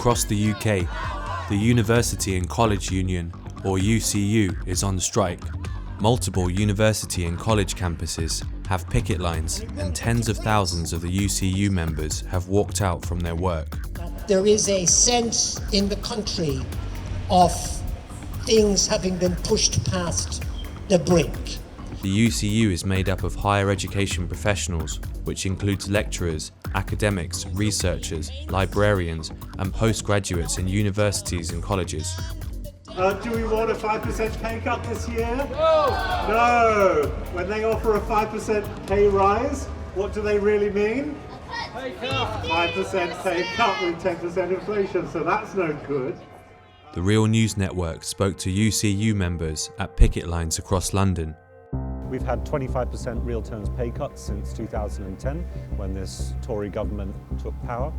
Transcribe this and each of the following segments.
Across the UK, the University and College Union, or UCU, is on strike. Multiple university and college campuses have picket lines, and tens of thousands of the UCU members have walked out from their work. There is a sense in the country of things having been pushed past the brink. The UCU is made up of higher education professionals, which includes lecturers, academics, researchers, librarians, and postgraduates in universities and colleges. Do we want a 5% pay cut this year? No! No! When they offer a 5% pay rise, what do they really mean? Pay cut! 5% pay cut with 10% inflation, so that's no good. The Real News Network spoke to UCU members at picket lines across London. We've had 25% real terms pay cuts since 2010, when this Tory government took power.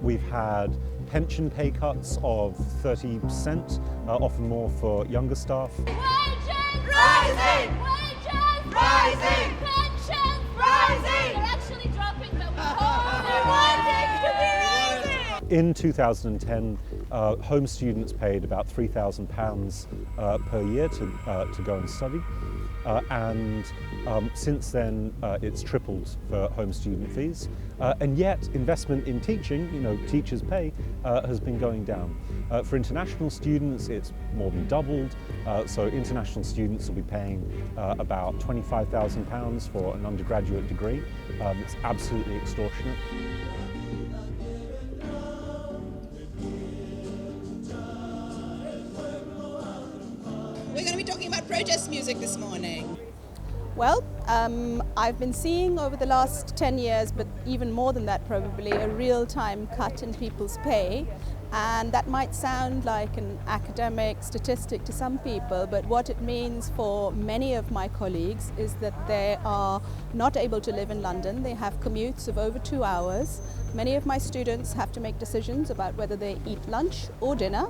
We've had pension pay cuts of 30%, often more for younger staff. Wages rising! Wages rising! Pensions rising! They're actually dropping, but we want it to be rising! In 2010, home students paid about £3,000 per year to go and study. And since then, it's tripled for home student fees. And yet, investment in teaching, teachers' pay, has been going down. For international students, it's more than doubled. So international students will be paying about £25,000 for an undergraduate degree. It's absolutely extortionate. We're going to be talking about protest music this morning. Well, I've been seeing over the last 10 years, but even more than that probably, a real-time cut in people's pay. And that might sound like an academic statistic to some people, but what it means for many of my colleagues is that they are not able to live in London. They have commutes of over 2 hours. Many of my students have to make decisions about whether they eat lunch or dinner,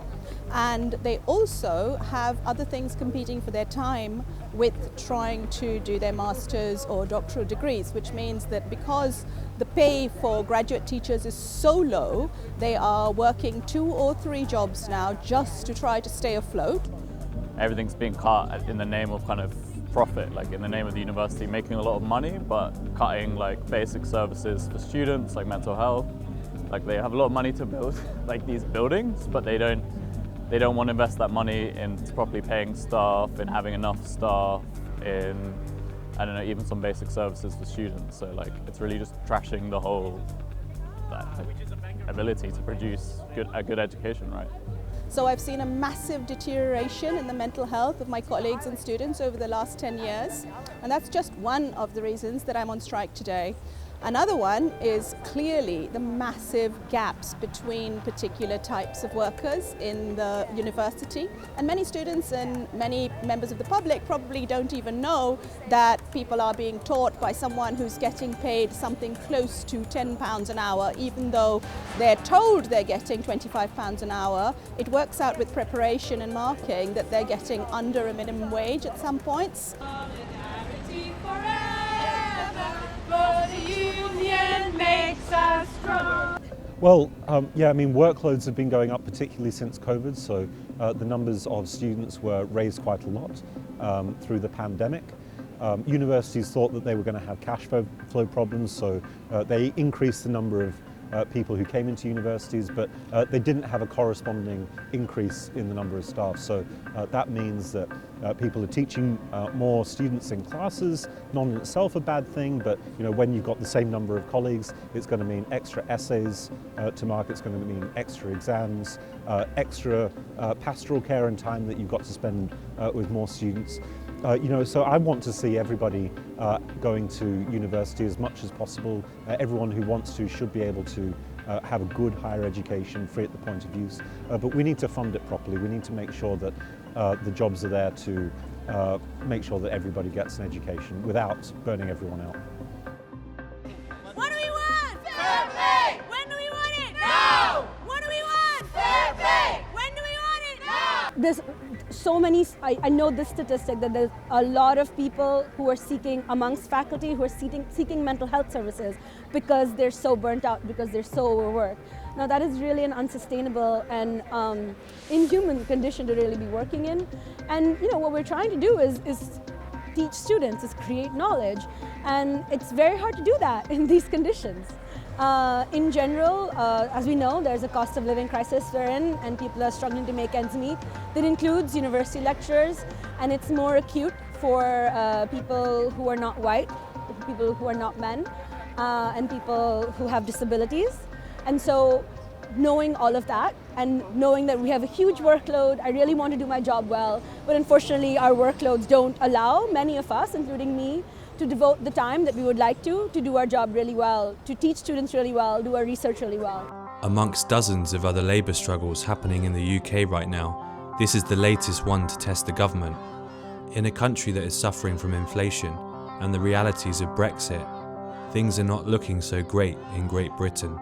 and they also have other things competing for their time with trying to do their master's or doctoral degrees, which means that because the pay for graduate teachers is so low, they are working 2 or 3 jobs now just to try to stay afloat. Everything's being cut in the name of kind of profit, like in the name of the university making a lot of money, but cutting like basic services for students, like mental health. Like they have a lot of money to build like these buildings, but they don't want to invest that money in properly paying staff and having enough staff in, I don't know, even some basic services for students. So like it's really just trashing the whole ability to produce a good education, right? So I've seen a massive deterioration in the mental health of my colleagues and students over the last 10 years. And that's just one of the reasons that I'm on strike today. Another one is clearly the massive gaps between particular types of workers in the university. And many students and many members of the public probably don't even know that people are being taught by someone who's getting paid something close to £10 an hour, even though they're told they're getting £25 an hour. It works out with preparation and marking that they're getting under a minimum wage at some points. Well, workloads have been going up, particularly since COVID, so the numbers of students were raised quite a lot through the pandemic. Universities thought that they were going to have cash flow problems, so they increased the number of people who came into universities, but they didn't have a corresponding increase in the number of staff. So that means that people are teaching more students in classes, not in itself a bad thing, but when you've got the same number of colleagues, it's going to mean extra essays to mark, it's going to mean extra exams, extra pastoral care and time that you've got to spend with more students. So I want to see everybody going to university as much as possible. Everyone who wants to should be able to have a good higher education free at the point of use. But we need to fund it properly. We need to make sure that the jobs are there to make sure that everybody gets an education without burning everyone out. What do we want? Fair pay! When do we want it? Now! What do we want? Fair pay! When do we want it? Now! There's so many, I know this statistic that there's a lot of people who are amongst faculty who are seeking mental health services because they're so burnt out, because they're so overworked. Now that is really an unsustainable and inhuman condition to really be working in. And what we're trying to do is teach students, is create knowledge. And it's very hard to do that in these conditions. In general, as we know, there's a cost of living crisis we're in, and people are struggling to make ends meet. That includes university lecturers, and it's more acute for people who are not white, people who are not men, and people who have disabilities. And so knowing all of that and knowing that we have a huge workload, I really want to do my job well, but unfortunately our workloads don't allow many of us, including me, to devote the time that we would like to do our job really well, to teach students really well, do our research really well. Amongst dozens of other labour struggles happening in the UK right now, this is the latest one to test the government. In a country that is suffering from inflation and the realities of Brexit, things are not looking so great in Great Britain.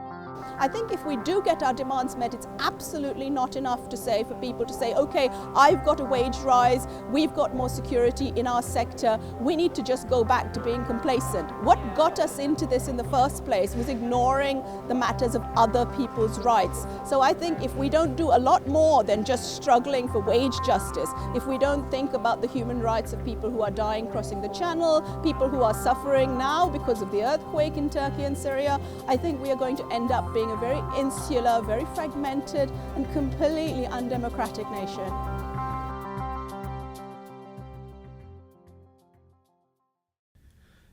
I think if we do get our demands met, it's absolutely not enough to say for people to say, okay, I've got a wage rise, we've got more security in our sector, we need to just go back to being complacent. What got us into this in the first place was ignoring the matters of other people's rights. So I think if we don't do a lot more than just struggling for wage justice, if we don't think about the human rights of people who are dying crossing the channel, people who are suffering now because of the earthquake in Turkey and Syria, I think we are going to end up being a very insular, very fragmented and completely undemocratic nation.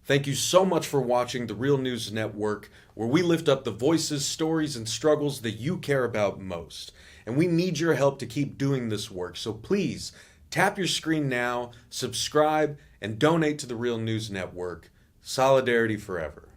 Thank you so much for watching The Real News Network, where we lift up the voices, stories, and struggles that you care about most. And we need your help to keep doing this work, so please tap your screen now, subscribe, and donate to The Real News Network. Solidarity forever.